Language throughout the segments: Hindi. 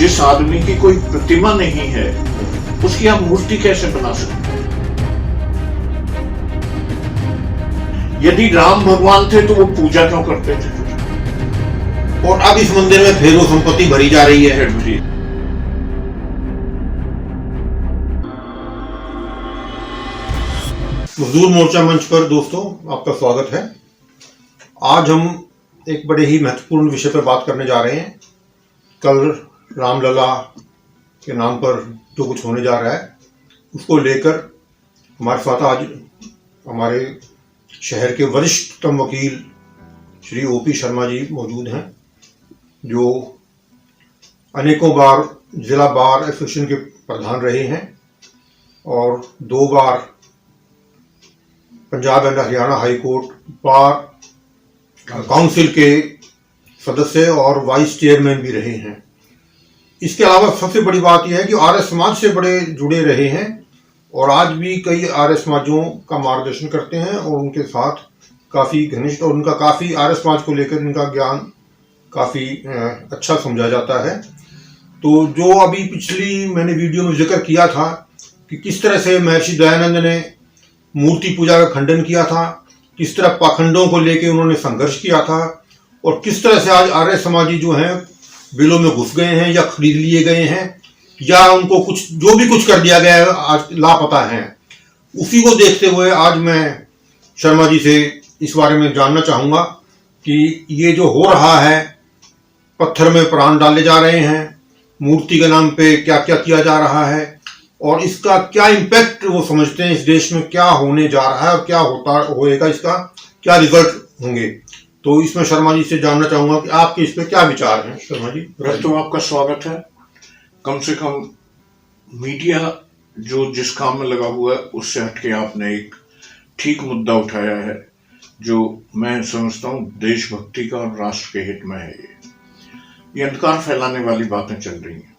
जिस आदमी की कोई प्रतिमा नहीं है उसकी आप मूर्ति कैसे बना सकते हैं? यदि राम भगवान थे तो वो पूजा क्यों करते थे? और अब इस मंदिर में फिर वो संपत्ति भरी जा रही है। मजदूर मोर्चा मंच पर दोस्तों आपका स्वागत है। आज हम एक बड़े ही महत्वपूर्ण विषय पर बात करने जा रहे हैं। कल रामलला के नाम पर जो कुछ होने जा रहा है उसको लेकर हमारे साथ आज हमारे शहर के वरिष्ठतम वकील श्री ओपी शर्मा जी मौजूद हैं, जो अनेकों बार जिला बार एसोसिएशन के प्रधान रहे हैं और 2 बार Punjab and Haryana high court bar council के सदस्य और वाइस चेयरमैन भी रहे हैं। इसके अलावा सबसे बड़ी बात यह है कि आर्य समाज से बड़े जुड़े रहे हैं और आज भी कई आर्य समाजों का मार्गदर्शन करते हैं और उनके साथ काफ़ी घनिष्ठ और उनका काफ़ी आर्य समाज को लेकर इनका ज्ञान काफ़ी अच्छा समझा जाता है। तो जो अभी पिछली मैंने वीडियो में जिक्र किया था कि किस तरह से महर्षि दयानंद ने मूर्ति पूजा का खंडन किया था, किस तरह पाखंडों को लेकर उन्होंने संघर्ष किया था और किस तरह से आज आर्य समाजी जो हैं बिलों में घुस गए हैं या खरीद लिए गए हैं या उनको कुछ जो भी कुछ कर दिया गया है आज लापता हैं, उसी को देखते हुए आज मैं शर्मा जी से इस बारे में जानना चाहूँगा कि ये जो हो रहा है, पत्थर में प्राण डाले जा रहे हैं, मूर्ति के नाम पे क्या क्या किया जा रहा है और इसका क्या इम्पैक्ट वो समझते हैं, इस देश में क्या होने जा रहा है और क्या होएगा, इसका क्या रिजल्ट होंगे। तो इसमें शर्मा जी से जानना चाहूंगा कि आपके इस पे क्या विचार हैं। शर्मा जी, तो आपका स्वागत है। कम से कम मीडिया जो जिस काम में लगा हुआ है उससे हटके आपने एक ठीक मुद्दा उठाया है जो मैं समझता हूँ देशभक्ति का और राष्ट्र के हित में है। ये अंधकार फैलाने वाली बातें चल रही हैं।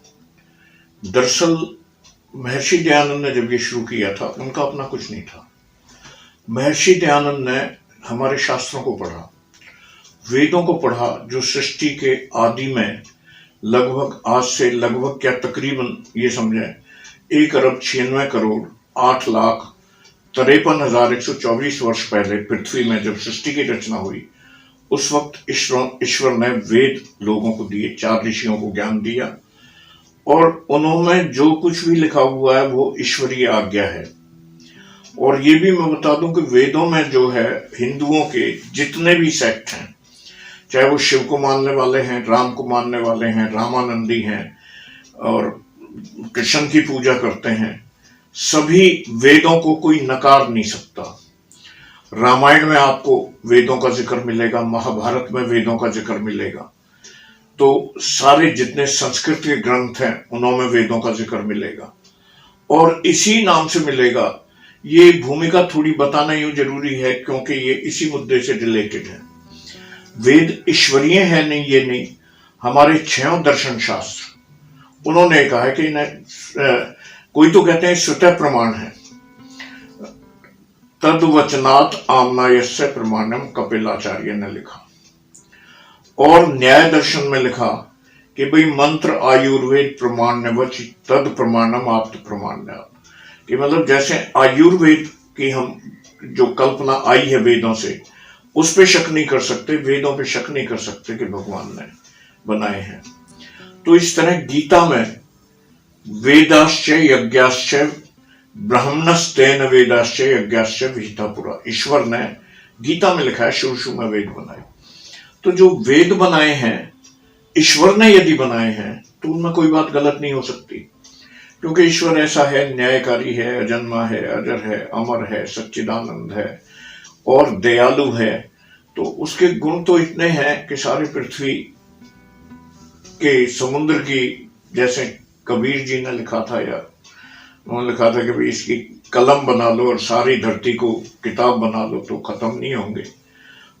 दरअसल महर्षि दयानंद ने जब ये शुरू किया था उनका अपना कुछ नहीं था। महर्षि दयानंद ने हमारे शास्त्रों को पढ़ा, वेदों को पढ़ा, जो सृष्टि के आदि में लगभग आज से लगभग क्या तकरीबन ये समझें 1,96,08,53,124 वर्ष पहले पृथ्वी में जब सृष्टि की रचना हुई उस वक्त ईश्वर ने वेद लोगों को दिए, 4 ऋषियों को ज्ञान दिया और उन्होंने जो कुछ भी लिखा हुआ है वो ईश्वरीय आज्ञा है। और ये भी मैं बता दूं कि वेदों में जो है हिंदुओं के जितने भी सेक्ट हैं, चाहे वो शिव को मानने वाले हैं, राम को मानने वाले हैं, रामानंदी हैं और कृष्ण की पूजा करते हैं, सभी वेदों को कोई नकार नहीं सकता। रामायण में आपको वेदों का जिक्र मिलेगा, महाभारत में वेदों का जिक्र मिलेगा, तो सारे जितने संस्कृत के ग्रंथ हैं उनमें वेदों का जिक्र मिलेगा और इसी नाम से मिलेगा। ये भूमिका थोड़ी बताना यूं जरूरी है क्योंकि ये इसी मुद्दे से रिलेटेड है। वेद ईश्वरीय है नहीं, ये नहीं, हमारे 6 दर्शन शास्त्र उन्होंने कहा है कि कोई तो कहते हैं स्वतः प्रमाण है। तद वचनात् आमनायस्य प्रमाणम कपिलाचार्य ने लिखा और न्याय दर्शन में लिखा कि भाई मंत्र आयुर्वेद प्रमाण वच तद प्रमाणम आप्त प्रमाण, कि मतलब जैसे आयुर्वेद की हम जो कल्पना आई है वेदों से उस पे शक नहीं कर सकते, वेदों पे शक नहीं कर सकते कि भगवान ने बनाए हैं। तो इस तरह गीता में वेदाश्च यज्ञाश्च ब्राह्मणस्तेन वेदाश्च यज्ञाश्च विहिता पुरा, ईश्वर ने गीता में लिखा है शुरू में वेद बनाए। तो जो वेद बनाए हैं ईश्वर ने यदि बनाए हैं तो उनमें कोई बात गलत नहीं हो सकती, क्योंकि ईश्वर ऐसा है, न्यायकारी है, अजन्मा है, अजर है, अमर है, सच्चिदानंद है और दयालु है। तो उसके गुण तो इतने हैं कि सारी पृथ्वी के समुद्र की, जैसे कबीर जी ने लिखा था या उन्होंने लिखा था कि भाई इसकी कलम बना लो और सारी धरती को किताब बना लो तो खत्म नहीं होंगे,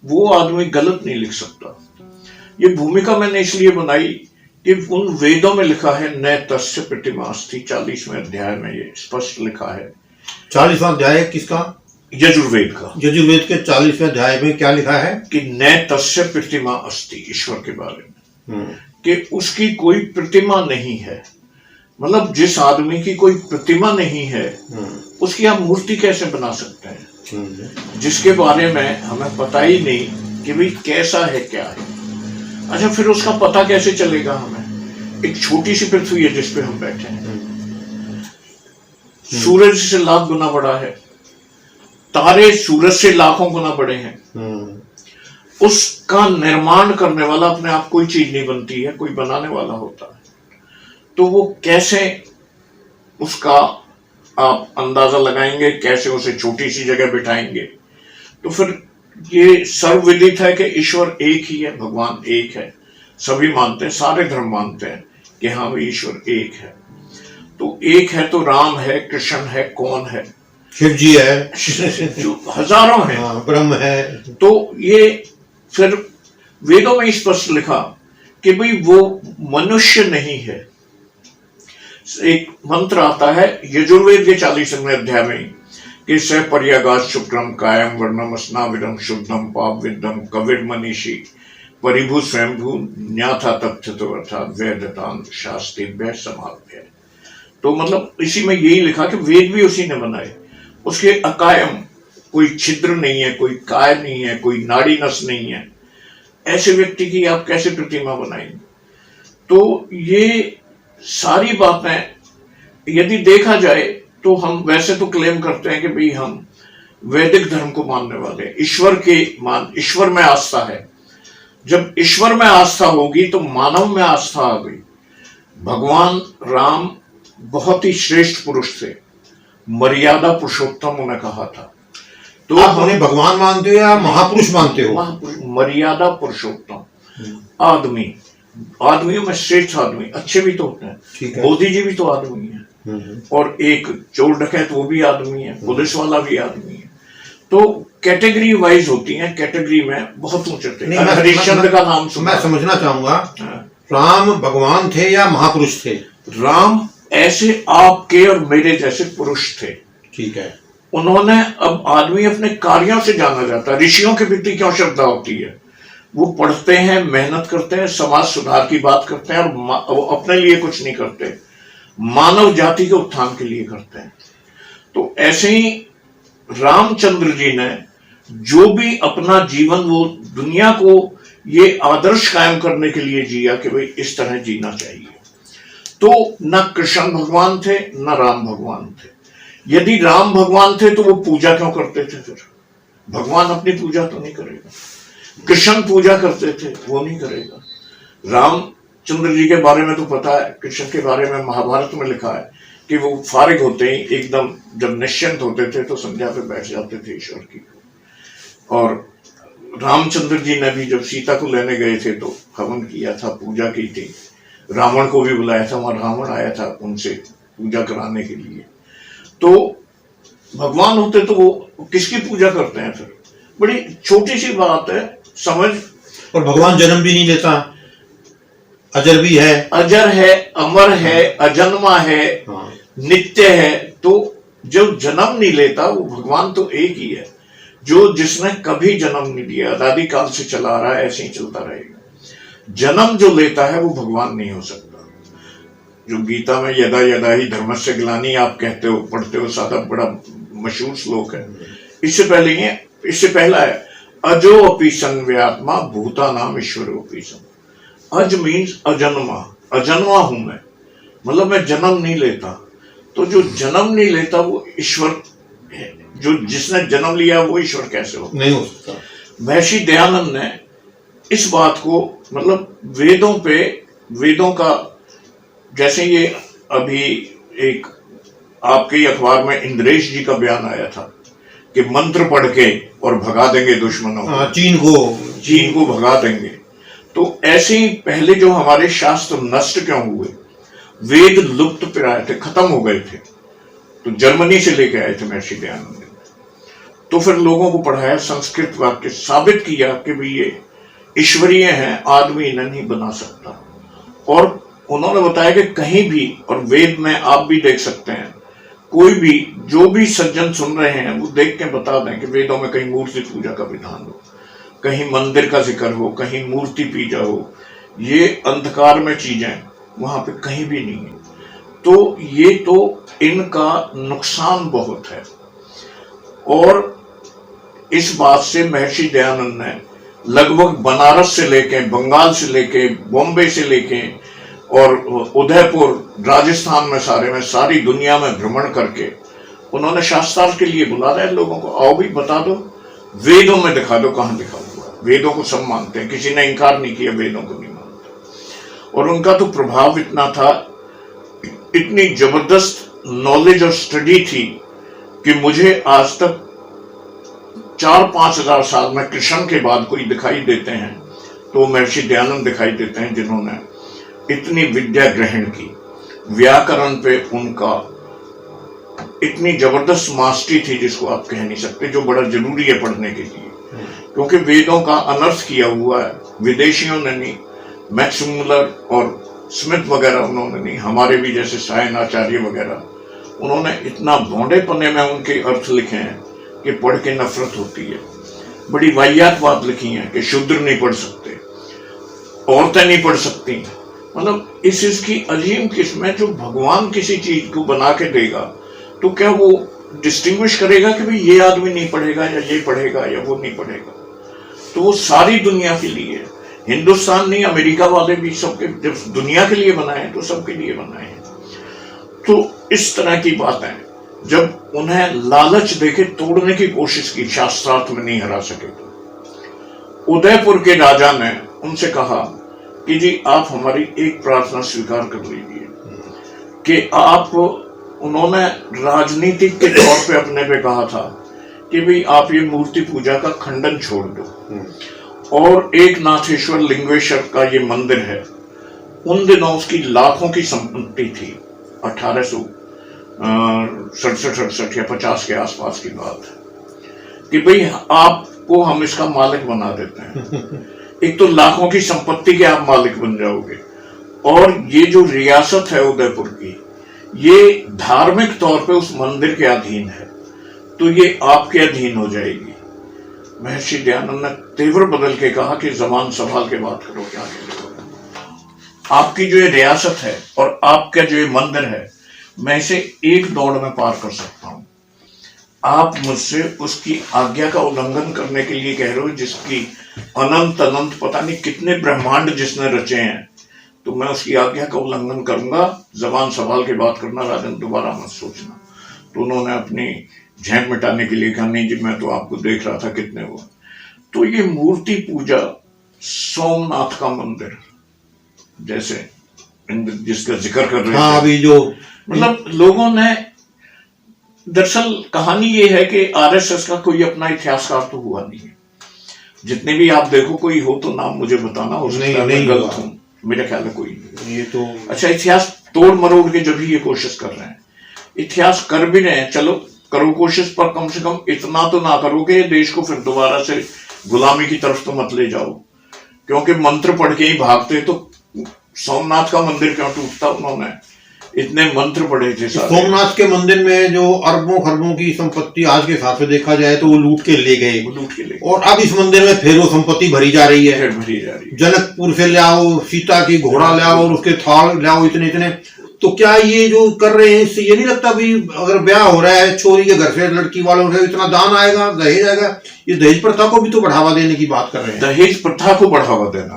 वो आदमी गलत नहीं लिख सकता। ये भूमिका मैंने इसलिए बनाई कि उन वेदों में लिखा है न तस्य प्रतिमा अस्ति, 40वें अध्याय में ये स्पष्ट लिखा है। 40वां अध्याय किसका? यजुर्वेद का। यजुर्वेद के 40वें अध्याय में क्या लिखा है? कि न तस्य प्रतिमा अस्ति, ईश्वर के बारे में, कि उसकी कोई प्रतिमा नहीं है। मतलब जिस आदमी की कोई प्रतिमा नहीं है उसकी आप मूर्ति कैसे बना सकते हैं, जिसके बारे में हमें पता ही नहीं कि भाई कैसा है क्या है। अच्छा, फिर उसका पता कैसे चलेगा हमें? एक छोटी सी पृथ्वी है जिस पे हम बैठे हैं, सूरज से लाख गुना बड़ा है, तारे सूरज से लाखों गुना बड़े हैं। उसका निर्माण करने वाला, अपने आप कोई चीज नहीं बनती है, कोई बनाने वाला होता है। तो वो कैसे उसका आप अंदाजा लगाएंगे, कैसे उसे छोटी सी जगह बिठाएंगे? तो फिर ये सर्वविदित है कि ईश्वर एक ही है, भगवान एक है। सभी मानते हैं, सारे धर्म मानते हैं कि हाँ भाई ईश्वर एक है। तो एक है तो राम है, कृष्ण है, कौन है? शिव जी है, जो हजारों हैं, ब्रह्म है। तो ये फिर वेदों में स्पष्ट लिखा कि भाई वो मनुष्य नहीं है। एक मंत्र आता है यजुर्वेद के 40वें अध्याय में कि स पर्यागात शुक्रम कायम वर्णम स्नाविरम शुद्धम पाप विद्धम कविर मनीषी परिभू स्वयंभू न्याथा तथ्यतो अर्थात वेदतान शास्त्रेभ्य समाभ्य। तो मतलब इसी में यही लिखा कि वेद भी उसी ने बनाए, उसके अकायम, कोई छिद्र नहीं है, कोई काय नहीं है, कोई नाड़ी नस नहीं है। ऐसे व्यक्ति की आप कैसे प्रतिमा बनाएंगे? तो ये सारी बातें यदि देखा जाए तो हम वैसे तो क्लेम करते हैं कि भाई हम वैदिक धर्म को मानने वाले, ईश्वर में आस्था है। जब ईश्वर में आस्था होगी तो मानव में आस्था आ गई। भगवान राम बहुत ही श्रेष्ठ पुरुष थे, मर्यादा पुरुषोत्तम उन्हें कहा था। तो आप उन्हें भगवान मानते हो या महापुरुष मानते हो? मर्यादा पुरुषोत्तम आदमी, आदमियों में श्रेष्ठ आदमी, अच्छे भी तो होते हैं। मोदी जी भी तो आदमी है, और एक चोर डकैत वो भी आदमी है, पुलिस वाला भी आदमी है। तो कैटेगरी वाइज होती है, कैटेगरी में बहुत ऊंचे थे। हरिश्चंद्र का नाम सुना? मैं समझना चाहूंगा, राम भगवान थे या महापुरुष थे? राम ऐसे आपके और मेरे जैसे पुरुष थे। ठीक है। उन्होंने, अब आदमी अपने कार्यों से जाना जाता है। ऋषियों के प्रति क्यों श्रद्धा होती है? वो पढ़ते हैं, मेहनत करते हैं, समाज सुधार की बात करते हैं, और अपने लिए कुछ नहीं करते, मानव जाति के उत्थान के लिए करते हैं। तो ऐसे ही रामचंद्र जी ने जो भी अपना जीवन वो दुनिया को ये आदर्श कायम करने के लिए जिया कि भाई इस तरह जीना चाहिए। तो न कृष्ण भगवान थे न राम भगवान थे। यदि राम भगवान थे तो वो पूजा क्यों करते थे? फिर भगवान अपनी पूजा तो नहीं करेगा। कृष्ण पूजा करते थे, वो नहीं करेगा। रामचंद्र जी के बारे में तो पता है, कृष्ण के बारे में महाभारत में लिखा है कि वो फारिग होते ही एकदम जब निश्चिंत होते थे तो संध्या पे बैठ जाते थे ईश्वर की। और रामचंद्र जी ने भी जब सीता को लेने गए थे तो हवन किया था, पूजा की थी। रावण को भी बुलाया था, वहां रावण आया था उनसे पूजा कराने के लिए। तो भगवान होते तो वो किसकी पूजा करते हैं? फिर बड़ी छोटी सी बात है, समझ। और भगवान जन्म भी नहीं लेता, अजर भी है, अजर है, अमर है, अजन्मा है, नित्य है। तो जो जन्म नहीं लेता वो भगवान तो एक ही है, जो जिसने कभी जन्म नहीं लिया, अनादि काल से चला रहा है, ऐसे ही चलता रहेगा। जन्म जो लेता है वो भगवान नहीं हो सकता। जो गीता में यदा यदा ही धर्मस्य ग्लानि आप कहते हो, पढ़ते हो, सादा बड़ा मशहूर श्लोक है। इससे पहला है अजो अपि संव्यात्मा भूता नाम ईश्वरो अपि सन्। अज मीन्स अजन्मा, अजन्मा हूं मैं, मतलब मैं जन्म नहीं लेता। तो जो जन्म नहीं लेता वो ईश्वर है, जो जिसने जन्म लिया वो ईश्वर कैसे हो? नहीं हो सकता। महर्षि दयानंद ने इस बात को, मतलब वेदों का, जैसे ये अभी एक आपके अखबार में इंद्रेश जी का बयान आया था कि मंत्र पढ़ के और भगा देंगे दुश्मनों को, चीन को भगा देंगे। तो ऐसे ही पहले जो हमारे शास्त्र नष्ट क्यों हुए, वेद लुप्त प्राय थे, खत्म हो गए थे, तो जर्मनी से लेके आए थे महर्षि दयानंद ने। तो फिर लोगों को पढ़ाया, संस्कृत वाक्य साबित किया कि भाई ये ईश्वरीय है, आदमी इन्हें नहीं बना सकता। और उन्होंने बताया कि कहीं भी, और वेद में आप भी देख सकते हैं, कोई भी जो भी सज्जन सुन रहे हैं वो देख के बता दें कि वेदों में कहीं मूर्ति पूजा का विधान हो, कहीं मंदिर का जिक्र हो, कहीं मूर्ति पूजा हो, ये अंधकार में चीजें वहां पे कहीं भी नहीं है। तो ये तो इनका नुकसान बहुत है। और इस बात से महर्षि दयानंद ने लगभग बनारस से लेके, बंगाल से लेके, बॉम्बे से लेके और उदयपुर, राजस्थान में सारी दुनिया में भ्रमण करके उन्होंने शास्त्रार्थ के लिए बुला रहे लोगों को, आओ भी बता दो, वेदों में दिखा दो कहां लिखा हुआ। वेदों को सब मानते हैं, किसी ने इंकार नहीं किया, वेदों को नहीं मानते। और उनका तो प्रभाव इतना था, इतनी जबरदस्त नॉलेज और स्टडी थी कि मुझे आज तक 4-5 हजार साल में कृष्ण के बाद कोई दिखाई देते हैं तो महर्षि दयानंद दिखाई देते हैं, जिन्होंने इतनी विद्या ग्रहण की। व्याकरण पे उनका इतनी जबरदस्त मास्टरी थी जिसको आप कह नहीं सकते, जो बड़ा जरूरी है पढ़ने के लिए, क्योंकि वेदों का अनर्थ किया हुआ है विदेशियों ने नहीं, मैक्स मुलर और स्मिथ वगैरह उन्होंने नहीं, हमारे भी जैसे सायन आचार्य वगैरह, उन्होंने इतना भौंडे पन्ने में उनके अर्थ लिखे हैं कि पढ़ के नफरत होती है। बड़ी वाहियात बात लिखी है कि शूद्र नहीं पढ़ सकते, औरतें नहीं पढ़ सकती। मतलब इस इसकी अजीम किस्म है। जो भगवान किसी चीज को बना के देगा तो क्या वो डिस्टिंग्विश करेगा कि भाई ये आदमी नहीं पढ़ेगा या ये पढ़ेगा या वो नहीं पढ़ेगा? तो वो सारी दुनिया के लिए, हिंदुस्तान नहीं, अमेरिका वाले भी सबके, जब दुनिया के लिए बनाए तो सबके लिए बनाए हैं। तो इस तरह की बातें जब उन्हें लालच देके तोड़ने की कोशिश की, शास्त्रार्थ में नहीं हरा सके, तो उदयपुर के राजा ने उनसे कहा कि जी आप हमारी एक प्रार्थना स्वीकार कर लीजिए कि आप, उन्होंने राजनीतिक के तौर पे अपने पे कहा था कि भाई आप ये मूर्ति पूजा का खंडन छोड़ दो। और एक नाथेश्वर लिंगेश्वर का ये मंदिर है, उन दिनों उसकी लाखों की संपत्ति थी, 1867-68 या 50 के आसपास की बात है, कि भाई आपको हम इसका मालिक बना देते हैं। एक तो लाखों की संपत्ति के आप मालिक बन जाओगे, और ये जो रियासत है उदयपुर की, ये धार्मिक तौर पे उस मंदिर के अधीन है, तो ये आपके अधीन हो जाएगी। महर्षि दयानंद ने तेवर बदल के कहा कि जबान संभाल के बात करो, क्या आपकी जो ये रियासत है और आपका जो ये मंदिर है, मैं इसे एक दौड़ में पार कर सकता हूं। आप मुझसे उसकी आज्ञा का उल्लंघन करने के लिए कह रहे हो, जिसकी अनंत अनंत पता नहीं कितने ब्रह्मांड जिसने रचे हैं, तो मैं उसकी आज्ञा का उल्लंघन करूंगा। जबान संभाल के बात करना, राजन दोबारा मत सोचना। तो उन्होंने अपनी झेंप मिटाने के लिए कहा, नहीं जी मैं तो आपको देख रहा था कितने वो। तो ये मूर्ति पूजा, सोमनाथ का मंदिर जैसे जिसका जिक्र कर रहे थे, हाँ, अभी जो मतलब लोगों ने, दरअसल कहानी ये है कि आरएसएस का कोई अपना इतिहासकार तो हुआ नहीं है। जितने भी आप देखो, कोई हो तो नाम मुझे बताना, हो सकता है मैं गलत हूं, मेरा ख्याल है कोई नहीं। ये तो अच्छा, इतिहास तोड़ मरोड़ के जब भी ये कोशिश कर रहे हैं, इतिहास कर भी रहे हैं, चलो करो कोशिश, पर कम से कम इतना तो ना करो कि देश को फिर दोबारा से गुलामी की तरफ तो मत ले जाओ। क्योंकि मंत्र पढ़ के ही भागते तो सोमनाथ का मंदिर क्यों टूटता? उन्होंने इतने मंत्र पढ़े थे सारे। सोमनाथ के मंदिर में जो अरबों खरबों की संपत्ति आज के हिसाब से देखा जाए तो वो लूट के ले गए, और अब इस मंदिर में फिर वो संपत्ति भरी जा रही है। जनकपुर से ले आओ, सीता की घोड़ा ले आओ और उसके थाल ले आओ, इतने इतने। तो क्या ये जो कर रहे हैं, इससे ये नहीं लगता भी अगर ब्याह हो रहा है छोरी के घर से, लड़की वालों से इतना दान आएगा, दहेज आएगा, ये दहेज प्रथा को भी तो बढ़ावा देने की बात कर रहे हैं। दहेज प्रथा को बढ़ावा देना,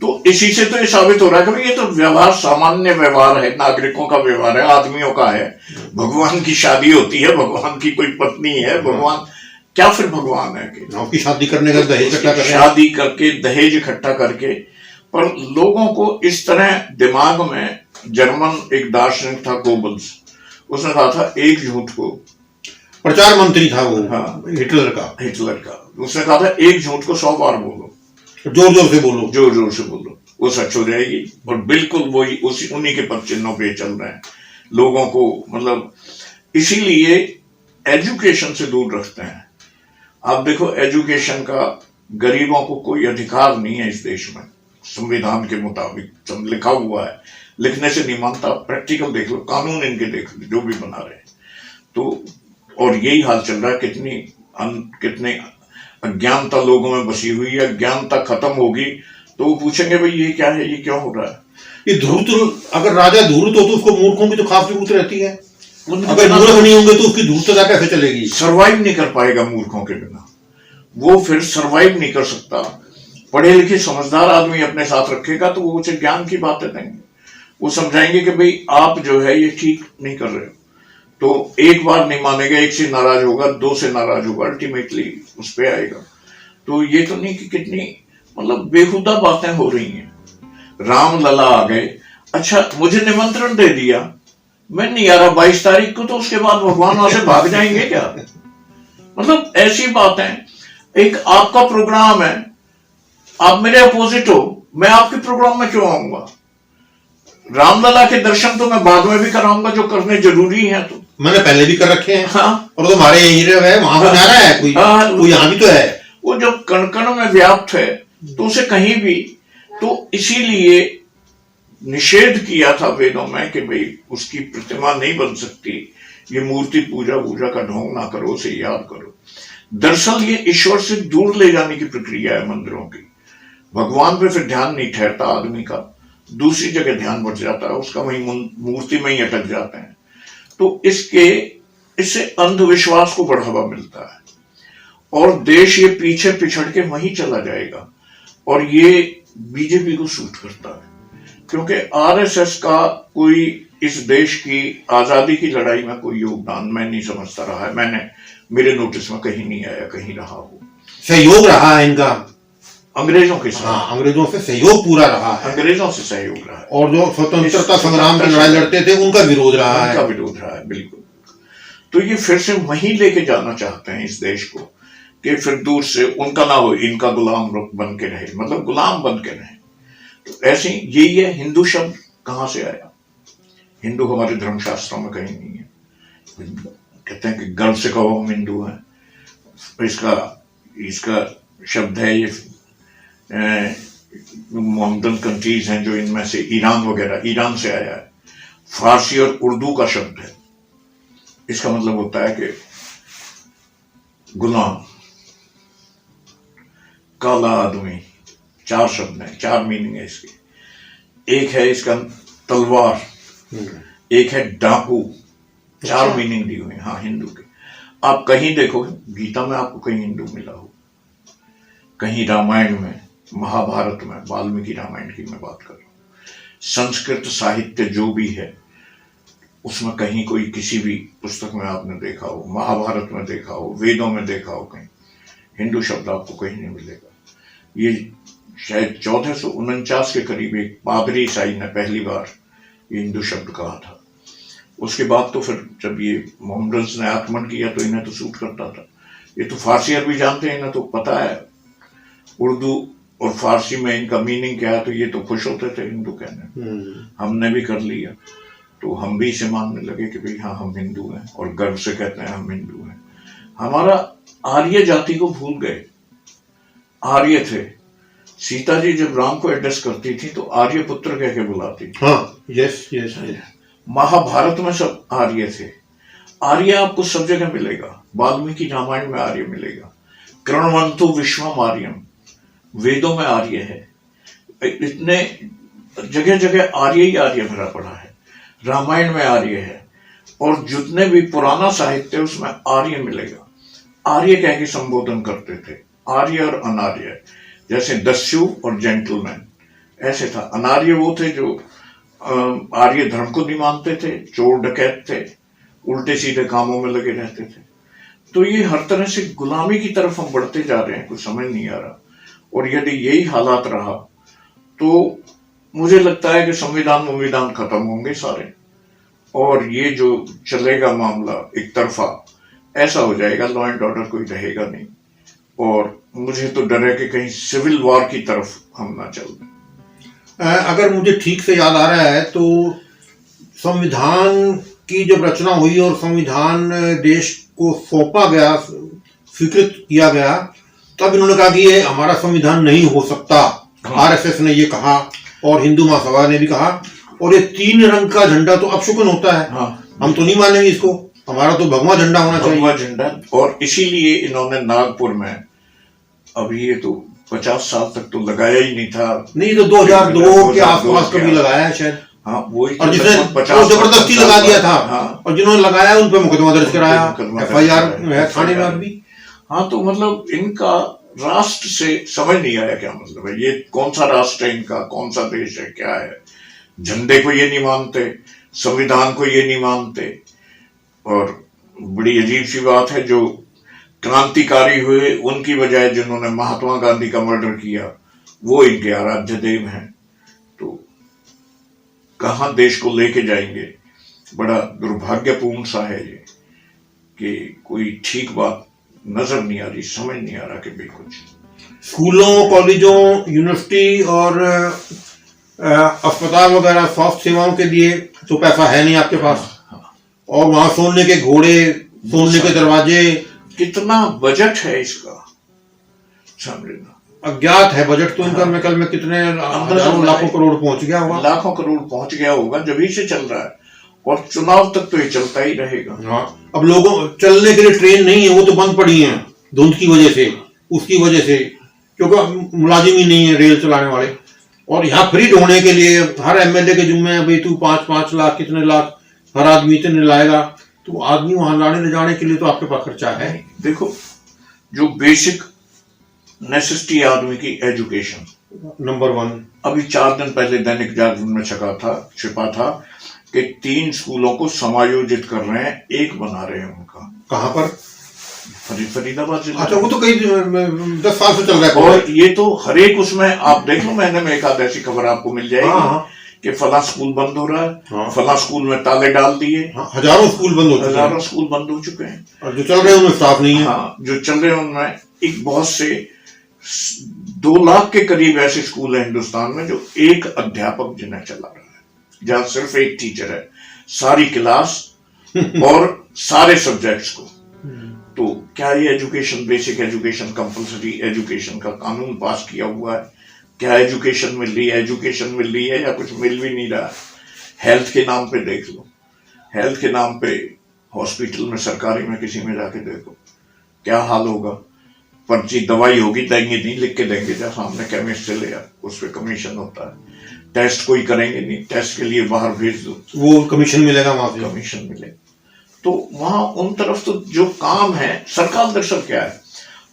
तो इसी से तो ये साबित हो रहा है कि ये तो व्यवहार, सामान्य व्यवहार है, नागरिकों का व्यवहार है, आदमियों का है। भगवान की शादी होती है, भगवान की कोई पत्नी है, भगवान क्या फिर भगवान है कि उसकी शादी करने का दहेज इकट्ठा करके, शादी करके दहेज इकट्ठा करके। पर लोगों को इस तरह दिमाग में, जर्मन एक दार्शनिक था गोबल्स, उसने कहा था एक झूठ को, प्रचार मंत्री था वो, हाँ, हिटलर का, उसने कहा था एक झूठ को 100 बार बोलो, जोर जोर से बोलो, जोर जोर से बोलो, वो सच हो जाएगी। और बिल्कुल वही उन्हीं के पद चिन्हों पे चल रहे हैं लोगों को, मतलब इसीलिए एजुकेशन से दूर रखते हैं। आप देखो, एजुकेशन का गरीबों को कोई अधिकार नहीं है इस देश में, संविधान के मुताबिक लिखा हुआ है, लिखने से नहीं मानता। प्रैक्टिकल देख लो, कानून इनके देख लो जो भी बना रहे हैं। तो और यही हाल चल रहा है, कितनी अज्ञानता लोगों में बसी हुई है। अज्ञानता खत्म होगी तो वो पूछेंगे भाई ये क्या है, ये क्यों हो रहा है। ये धूर्त, अगर राजा धूर्त हो तो उसको मूर्खों की तो खास जरूरत रहती है। उनके अगर बिना मूर्ख नहीं होंगे तो उसकी धूर्तता कैसे चलेगी? सर्वाइव नहीं कर पाएगा मूर्खों के बिना, वो फिर सर्वाइव नहीं कर सकता। पढ़े लिखे समझदार आदमी अपने साथ रखेगा तो वो उसे ज्ञान की बातें देंगे, वो समझाएंगे कि भाई आप जो है ये ठीक नहीं कर रहे हो। तो एक बार नहीं मानेगा, एक से नाराज होगा, दो से नाराज होगा, अल्टीमेटली उस पे आएगा। तो ये तो नहीं कि कितनी मतलब बेहुदा बातें हो रही हैं। राम लला आ गए, अच्छा मुझे निमंत्रण दे दिया, मैं नहीं आ रहा 22 तारीख को, तो उसके बाद भगवान वहां से भाग जाएंगे क्या? मतलब ऐसी बातें। एक आपका प्रोग्राम है, आप मेरे अपोजिट हो, मैं आपके प्रोग्राम में क्यों आऊंगा? रामलला के दर्शन तो मैं बाद में भी कराऊंगा, जो करने जरूरी है। तो मैंने पहले भी कर रखे हैं। हाँ, और तुम्हारे यही है, वहां पर जाना है कोई? वो यहाँ भी तो है। वो जब कण कण में व्याप्त है तो उसे कहीं भी, तो इसीलिए निषेध किया था वेदों में कि भाई उसकी प्रतिमा नहीं बन सकती, ये मूर्ति पूजा पूजा का ढोंग ना करो, उसे याद करो। दरअसल ये ईश्वर से दूर ले जाने की प्रक्रिया है मंदिरों की। भगवान पे फिर ध्यान नहीं ठहरता आदमी का, दूसरी जगह ध्यान बढ़ जाता है उसका, वही मूर्ति में ही अटक जाते हैं। तो इससे अंधविश्वास को बढ़ावा मिलता है और देश ये पीछे पिछड़ के वहीं चला जाएगा। और ये बीजेपी को सूट करता है, क्योंकि आरएसएस का कोई इस देश की आजादी की लड़ाई में कोई योगदान मैं नहीं समझता रहा है। मैंने मेरे नोटिस में कहीं नहीं आया, कहीं रहा हो। सहयोग रहा है इनका अंग्रेजों के साथ। हाँ, अंग्रेजों से सहयोग पूरा रहा है। अंग्रेजों से सहयोग रहा है। और जो स्वतंत्रता संग्राम की लड़ाई लड़ते थे उनका विरोध रहा है। उनका विरोध रहा है, बिल्कुल। तो ये फिर से वहीं लेके जाना चाहते हैं इस देश को कि फिर दूर से उनका ना हो, इनका गुलाम बन के रहे, मतलब गुलाम बन के रहे। तो ऐसे यही है। हिंदू शब्द कहां से आया? हिंदू हमारे धर्मशास्त्रों में कहीं नहीं है। कहते हैं कि गर्व से कहो हम हिंदू हैं। इसका शब्द है ये मोहम्मदन कंट्रीज हैं जो इनमें से ईरान वगैरह, ईरान से आया है। फारसी और उर्दू का शब्द है। इसका मतलब होता है कि गुलाम, काला आदमी। 4 शब्द हैं, 4 मीनिंग है इसके। एक है इसका तलवार, एक है डाकू। 4 मीनिंग दी हुई है हाँ हिंदू के। आप कहीं देखो गीता में आपको कहीं हिंदू मिला हो, कहीं रामायण में, महाभारत में, वाल्मीकि रामायण की मैं बात कर रहा हूं। संस्कृत साहित्य जो भी है उसमें कहीं कोई किसी भी पुस्तक में आपने देखा हो, महाभारत में देखा हो, वेदों में देखा हो, कहीं हिंदू शब्द आपको कहीं नहीं मिलेगा। ये शायद 1449 के करीब एक पादरी ईसाई ने पहली बार ये हिंदू शब्द कहा था। उसके बाद तो फिर जब ये मोहम्मदन्स ने आक्रमण किया तो इन्हें तो सूट करता था। ये तो फारसी अरबी जानते हैं, इन्हें तो पता है उर्दू और फारसी में इनका मीनिंग क्या है, तो ये तो खुश होते थे हिंदू कहने। हमने भी कर लिया तो हम भी इसे मानने लगे कि भाई हाँ हम हिंदू हैं, और गर्व से कहते हैं हम हिंदू हैं। हमारा आर्य जाति को भूल गए। आर्य थे। सीता जी जब राम को एड्रेस करती थी तो आर्य पुत्र कह के बुलाती थी। हाँ, यस यस। महाभारत में सब आर्य थे। आर्य आपको सब जगह मिलेगा। वाल्मीकि रामायण में आर्य मिलेगा। कृण्वन्तु विश्वम आर्यम, वेदों में आर्य है। इतने जगह जगह आर्य ही आर्य भरा पड़ा है। रामायण में आर्य है, और जितने भी पुराना साहित्य उसमें आर्य मिलेगा। आर्य कह के संबोधन करते थे, आर्य और अनार्य। जैसे दस्यु और जेंटलमैन ऐसे था। अनार्य वो थे जो आर्य धर्म को नहीं मानते थे, चोर डकैत थे, उल्टे सीधे कामों में लगे रहते थे। तो ये हर तरह से गुलामी की तरफ हम बढ़ते जा रहे हैं, कुछ समझ नहीं आ रहा। और यदि यही हालात रहा तो मुझे लगता है कि संविधान खत्म होंगे सारे, और ये जो चलेगा मामला एक तरफा ऐसा हो जाएगा, लॉ एंड ऑर्डर कोई रहेगा नहीं। और मुझे तो डर है कि कहीं सिविल वॉर की तरफ हम ना चल दें। अगर मुझे ठीक से याद आ रहा है तो संविधान की जब रचना हुई और संविधान देश को सौंपा गया, स्वीकृत किया गया, तब इन्होंने कहा कि ये हमारा संविधान नहीं हो सकता। आरएसएस ने ये कहा और हिंदू महासभा ने भी कहा। और ये 3 रंग का झंडा तो अपशुकन होता है। हम तो नहीं मानेंगे इसको, हमारा तो भगवा झंडा होना चाहिए। भगवा झंडा। और इसीलिए इन्होंने नागपुर में, अभी ये तो 50 साल तक तो लगाया ही नहीं था। नहीं तो 2002 के आसपास कभी लगाया है शायद। हाँ वही, और जिसने जबरदस्ती लगा दिया था। हाँ, और जिन्होंने लगाया उन पर मुकदमा दर्ज कराया, FIR है थाने में अभी। हाँ तो मतलब इनका राष्ट्र से समझ नहीं आया क्या मतलब है, ये कौन सा राष्ट्र है इनका, कौन सा देश है, क्या है। झंडे को ये नहीं मानते, संविधान को ये नहीं मानते। और बड़ी अजीब सी बात है, जो क्रांतिकारी हुए उनकी बजाय जिन्होंने महात्मा गांधी का मर्डर किया वो इनके आराध्य देव हैं। तो कहां देश को लेके जाएंगे। बड़ा दुर्भाग्यपूर्ण सा है ये, कि कोई ठीक बात नजर नहीं आ रही, समझ नहीं आ रहा कि भी कुछ। स्कूलों, कॉलेजों, यूनिवर्सिटी और अस्पताल वगैरह स्वास्थ्य सेवाओं के लिए तो पैसा है नहीं आपके पास। और वहां सोने के घोड़े, सोने के दरवाजे, कितना बजट है इसका समझना अज्ञात है। बजट तो इनका मैं कल में कितने हजारों लाखों करोड़ पहुंच गया होगा। लाखों करोड़ पहुंच गया होगा, जब ही से चल रहा है और चुनाव तक तो ये चलता ही रहेगा। हाँ, अब लोगों चलने के लिए ट्रेन नहीं है, वो तो बंद पड़ी है धुंध की वजह से, उसकी वजह से, क्योंकि मुलाजिम ही नहीं है रेल चलाने वाले। और यहाँ फ्री ढोने के लिए हर MLA के जुम्मे है, भाई तू 5-5 लाख कितने लाख हर आदमी इतने लाएगा, तो आदमी वहां लाने ले जाने के लिए तो आपके पास खर्चा है। देखो, जो बेसिक नेसेसिटी आदमी की एजुकेशन नंबर 1। अभी 4 दिन पहले दैनिक जागरण में छिपा था कि 3 स्कूलों को समायोजित कर रहे हैं, एक बना रहे हैं उनका। कहां पर? फरीदाबाद जिला। अच्छा, वो तो कई 10 साल से चल रहा है। और ये तो हर एक उसमें आप देख लो, महीने में एक आध ऐसी खबर आपको मिल जाएगी। हाँ, कि फला स्कूल बंद हो रहा है। हाँ, फला स्कूल में ताले डाल दिए। हाँ, हजारों स्कूल बंद हो चुके हैं। हजारों स्कूल बंद हो चुके हैं। और जो चल रहे हैं उनमें स्टाफ नहीं है। हाँ, जो चल रहे हैं उनमें एक बहुत से 2 लाख के करीब ऐसे स्कूल हैं हिंदुस्तान में जो एक अध्यापक जिन्हें चला रहा है, जहां सिर्फ एक टीचर है सारी क्लास और सारे सब्जेक्ट्स को। तो क्या ये education, basic education, compulsory education का कानून पास किया हुआ है? क्या एजुकेशन मिल रही है? एजुकेशन मिल रही है या कुछ मिल भी नहीं रहा है? हेल्थ के नाम पे देख लो, हेल्थ के नाम पे हॉस्पिटल में, सरकारी में किसी में जाके देखो क्या हाल होगा। पर्ची दवाई होगी, देंगे नहीं, लिख के देंगे, जब सामने केमिस्ट चले आ, उस पर कमीशन होता है। टेस्ट कोई करेंगे नहीं, टेस्ट के लिए बाहर भेज दो, वो कमीशन मिलेगा, वहां से कमीशन मिलेगा। तो वहां उन तरफ तो जो काम है, सरकार दरअसल क्या है,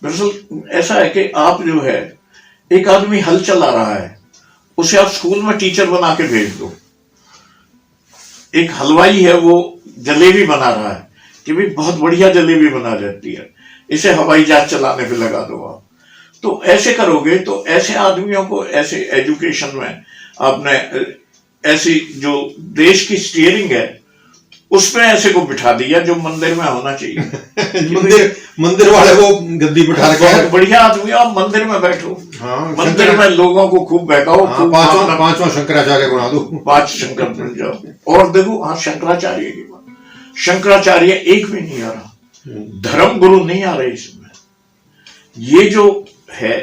दरअसल ऐसा है कि आप जो है, एक आदमी हल चला रहा है, उसे आप स्कूल में टीचर बना के भेज दो। एक हलवाई है, वो जलेबी बना रहा है कि भाई बहुत बढ़िया जलेबी बना जाती है, इसे हवाई जहाज चलाने पे लगा दो आप। तो ऐसे करोगे तो ऐसे आदमियों को, ऐसे एजुकेशन में आपने ऐसी जो देश की स्टीयरिंग है उसमें ऐसे को बिठा दिया जो मंदिर में होना चाहिए। मंदिर वाले को गद्दी बिठा रखा है। बढ़िया आदमी, आप मंदिर में बैठो। हाँ, मंदिर में लोगों को खूब बहकाओ। हाँ, पांचवा शंकराचार्य बना दो, 5 शंकर बन जाओ। और देखो, हाँ, शंकराचार्य की बात, शंकराचार्य एक भी नहीं आ रहा, धर्म गुरु नहीं आ रहे इसमें। ये जो है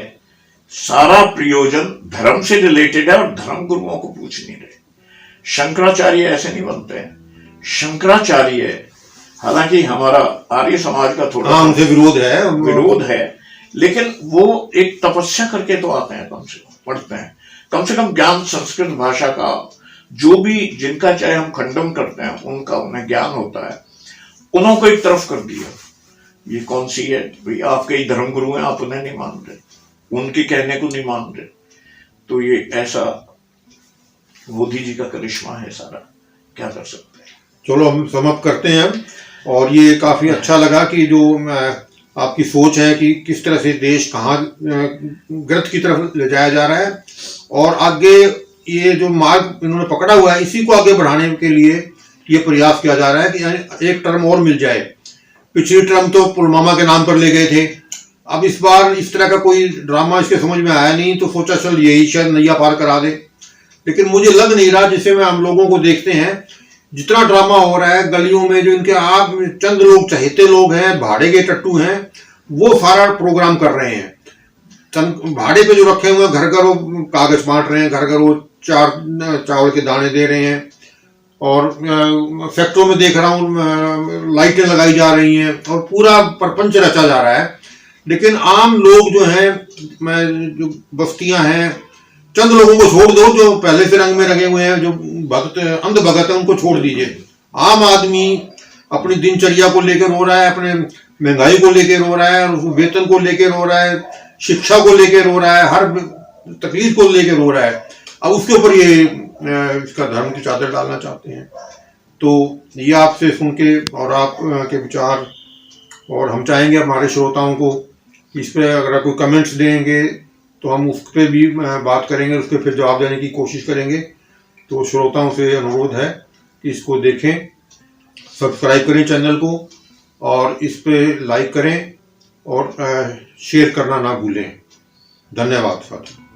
सारा प्रयोजन धर्म से रिलेटेड है और धर्म गुरुओं को पूछ नहीं रहे। शंकराचार्य ऐसे नहीं बनते हैं। शंकराचार्य, हालांकि हमारा आर्य समाज का थोड़ा उनसे विरोध है, लेकिन वो एक तपस्या करके तो आते हैं, कम से कम पढ़ते हैं, कम से कम ज्ञान, संस्कृत भाषा का जो भी, जिनका चाहे हम खंडन करते हैं, उनका उन्हें ज्ञान होता है, उन्होंने को एक तरफ कर दिया। ये कौन सी है भाई, आपके ही धर्म गुरु हैं, आप उन्हें नहीं मान रहे, उनके कहने को नहीं मान रहे। तो ये ऐसा मोदी जी का करिश्मा है सारा, क्या कर सकते हैं। चलो हम समाप्त करते हैं। और ये काफी अच्छा लगा कि जो आपकी सोच है कि किस तरह से देश कहाँ गलत की तरफ ले जाया जा रहा है, और आगे ये जो मार्ग इन्होंने पकड़ा हुआ है इसी को आगे बढ़ाने के लिए ये प्रयास किया जा रहा है कि एक टर्म और मिल जाए। पिछली टर्म तो पुलवामा के नाम पर ले गए थे, अब इस बार इस तरह का कोई ड्रामा इसके समझ में आया नहीं, तो सोचा चल यही शायद नैया पार करा दे। लेकिन मुझे लग नहीं रहा, जिसे में हम लोगों को देखते हैं जितना ड्रामा हो रहा है गलियों में, जो इनके आप चंद लोग चहेते लोग हैं, भाड़े के टट्टू हैं, वो सारा प्रोग्राम कर रहे हैं। भाड़े पे जो रखे हुए घर घर वो कागज बांट रहे हैं, घर घर वो चावल के दाने दे रहे हैं, और फैक्ट्रियों में देख रहा हूँ लाइटें लगाई जा रही हैं, और पूरा प्रपंच रचा जा रहा है। लेकिन आम लोग जो हैं, मैं जो बस्तियां हैं, चंद लोगों को छोड़ दो जो पहले से रंग में लगे हुए हैं, जो भक्त अंध भगत है उनको छोड़ दीजिए। आम आदमी अपनी दिनचर्या को लेकर रो रहा है, अपने महंगाई को लेकर रो रहा है, वेतन को लेकर रो रहा है, शिक्षा को लेकर रो रहा है, हर तकलीफ को लेकर रो रहा है। अब उसके ऊपर ये इसका धर्म की चादर डालना चाहते हैं। तो ये आपसे सुन के और आप के विचार, और हम चाहेंगे हमारे श्रोताओं को इस पर अगर कोई कमेंट्स देंगे तो हम उस पर भी बात करेंगे, उस पर फिर जवाब देने की कोशिश करेंगे। तो श्रोताओं से अनुरोध है कि इसको देखें, सब्सक्राइब करें चैनल को, और इस पे लाइक करें और शेयर करना ना भूलें। धन्यवाद साथियों।